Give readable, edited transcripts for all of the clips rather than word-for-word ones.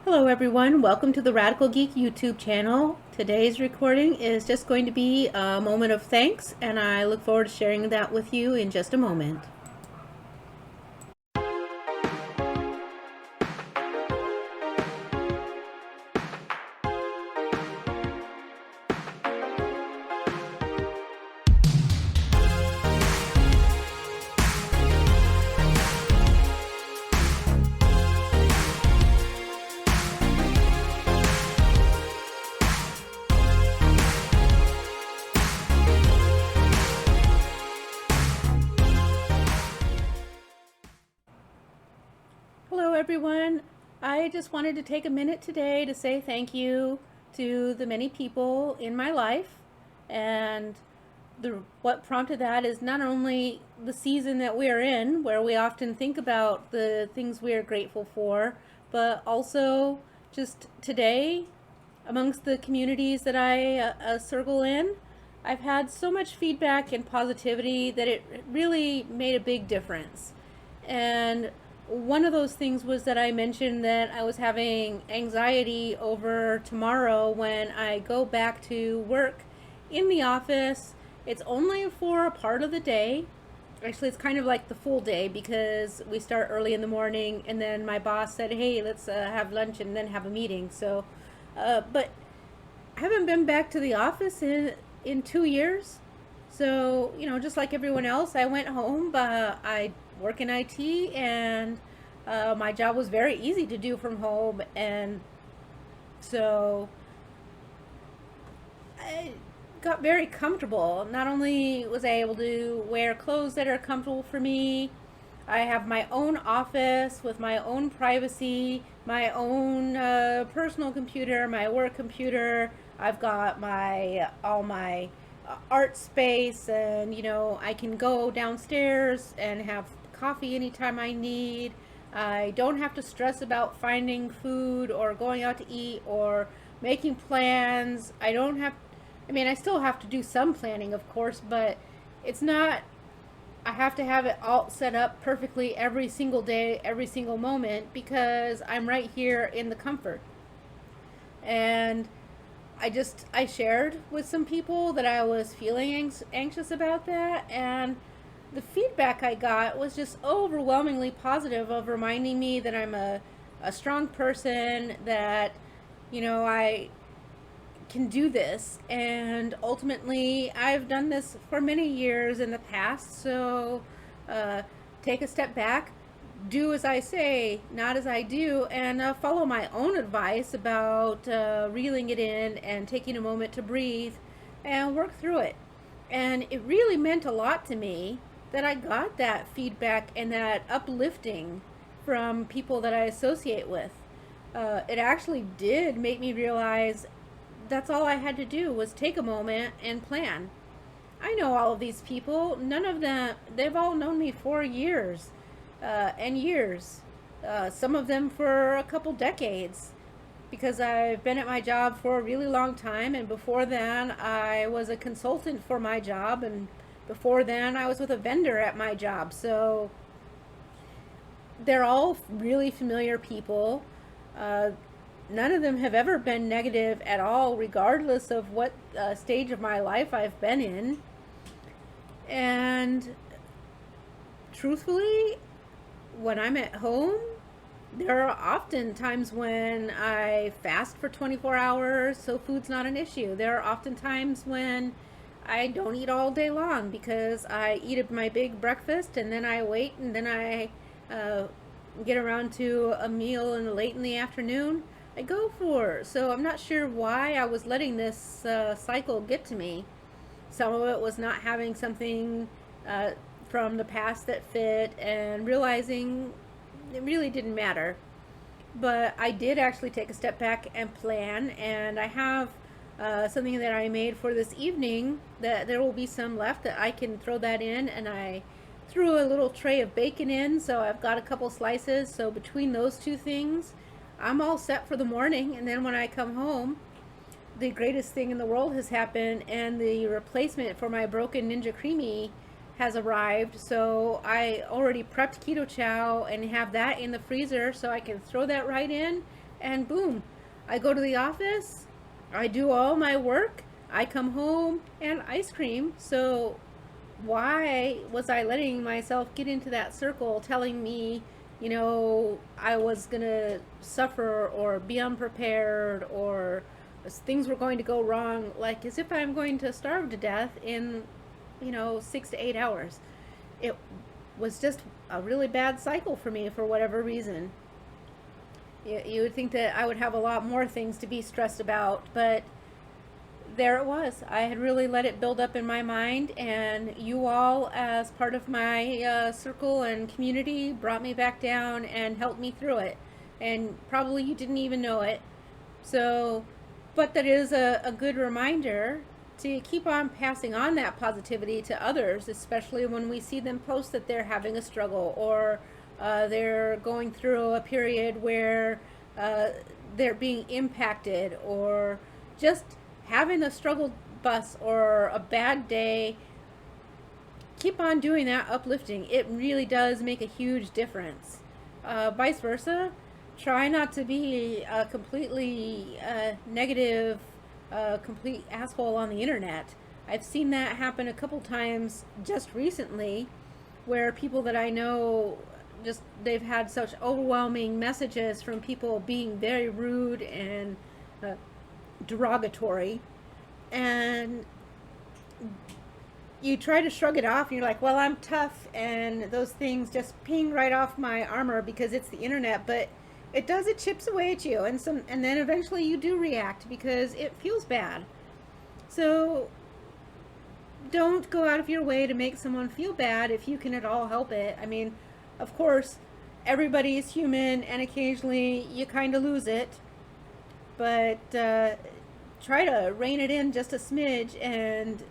Hello everyone, welcome to the Radical Geek YouTube channel. Today's recording is just going to be a moment of thanks, and I look forward to sharing that with you in just a moment. Hello everyone. I just wanted to take a minute today to say thank you to the many people in my life, and what prompted that is not only the season that we are in, where we often think about the things we are grateful for, but also just today amongst the communities that I circle in. I've had so much feedback and positivity that it really made a big difference. And one of those things was that I mentioned that I was having anxiety over tomorrow when I go back to work in the office. It's only for a part of the day. Actually, it's kind of like the full day because we start early in the morning, and then my boss said, hey, let's have lunch and then have a meeting. But I haven't been back to the office in 2 years. So, just like everyone else, I went home, but I work in IT, and my job was very easy to do from home. And so I got very comfortable. Not only was I able to wear clothes that are comfortable for me, I have my own office with my own privacy, my own personal computer, my work computer. I've got my all my art space, and I can go downstairs and have coffee anytime I need. I don't have to stress about finding food or going out to eat or making plans. I still have to do some planning, of course, but it's not, I have to have it all set up perfectly every single day, every single moment, because I'm right here in the comfort. And I shared with some people that I was feeling anxious about that, and the feedback I got was just overwhelmingly positive, of reminding me that I'm a strong person, that I can do this, and ultimately I've done this for many years in the past. So take a step back, do as I say, not as I do, and follow my own advice about reeling it in and taking a moment to breathe and work through it. And it really meant a lot to me that I got that feedback and that uplifting from people that I associate with. It actually did make me realize that's all I had to do was take a moment and plan. I know all of these people. None of them, they've all known me for years and years. Some of them for a couple decades, because I've been at my job for a really long time. And before then, I was a consultant for my job. And before then, I was with a vendor at my job. So they're all really familiar people. None of them have ever been negative at all, regardless of what stage of my life I've been in. And truthfully, when I'm at home, there are often times when I fast for 24 hours, so food's not an issue. There are often times when I don't eat all day long because I eat my big breakfast, and then I wait, and then I get around to a meal late in the afternoon. I go for. So I'm not sure why I was letting this cycle get to me. Some of it was not having something from the past that fit, and realizing it really didn't matter. But I did actually take a step back and plan, and I have something that I made for this evening that there will be some left that I can throw that in, and I threw a little tray of bacon in, so I've got a couple slices. So between those two things, I'm all set for the morning. And then when I come home, the greatest thing in the world has happened, and the replacement for my broken Ninja Creamy has arrived. So I already prepped keto chow and have that in the freezer, so I can throw that right in and boom, I go to the office, I do all my work, I come home, and ice cream. So why was I letting myself get into that circle telling me, I was going to suffer or be unprepared or things were going to go wrong, like as if I'm going to starve to death in, 6 to 8 hours. It was just a really bad cycle for me for whatever reason. You would think that I would have a lot more things to be stressed about, but there it was. I had really let it build up in my mind, and you all, as part of my circle and community, brought me back down and helped me through it. And probably you didn't even know it. So, but that is a good reminder to keep on passing on that positivity to others, especially when we see them post that they're having a struggle or they're going through a period where they're being impacted or just having a struggle bus or a bad day. Keep on doing that uplifting. It really does make a huge difference. Vice versa, try not to be a completely negative, complete asshole on the internet. I've seen that happen a couple times just recently, where people that I know, just they've had such overwhelming messages from people being very rude and derogatory, and you try to shrug it off and you're like, well, I'm tough, and those things just ping right off my armor because it's the internet. But it chips away at you, and then eventually you do react because it feels bad. So don't go out of your way to make someone feel bad if you can at all help it. I mean, of course, everybody is human, and occasionally you kind of lose it, but try to rein it in just a smidge, and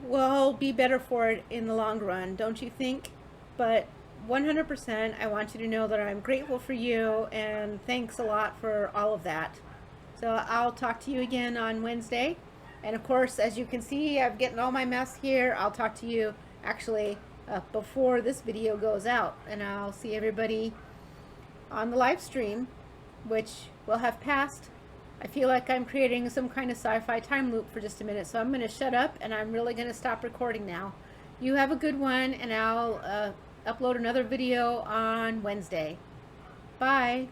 we'll be better for it in the long run, don't you think? But 100%, I want you to know that I'm grateful for you, and thanks a lot for all of that. So I'll talk to you again on Wednesday. And of course, as you can see, I'm getting all my mess here. I'll talk to you actually before this video goes out, and I'll see everybody on the live stream, which will have passed. I feel like I'm creating some kind of sci-fi time loop for just a minute, so I'm going to shut up, and I'm really going to stop recording now. You have a good one, and I'll upload another video on Wednesday. Bye.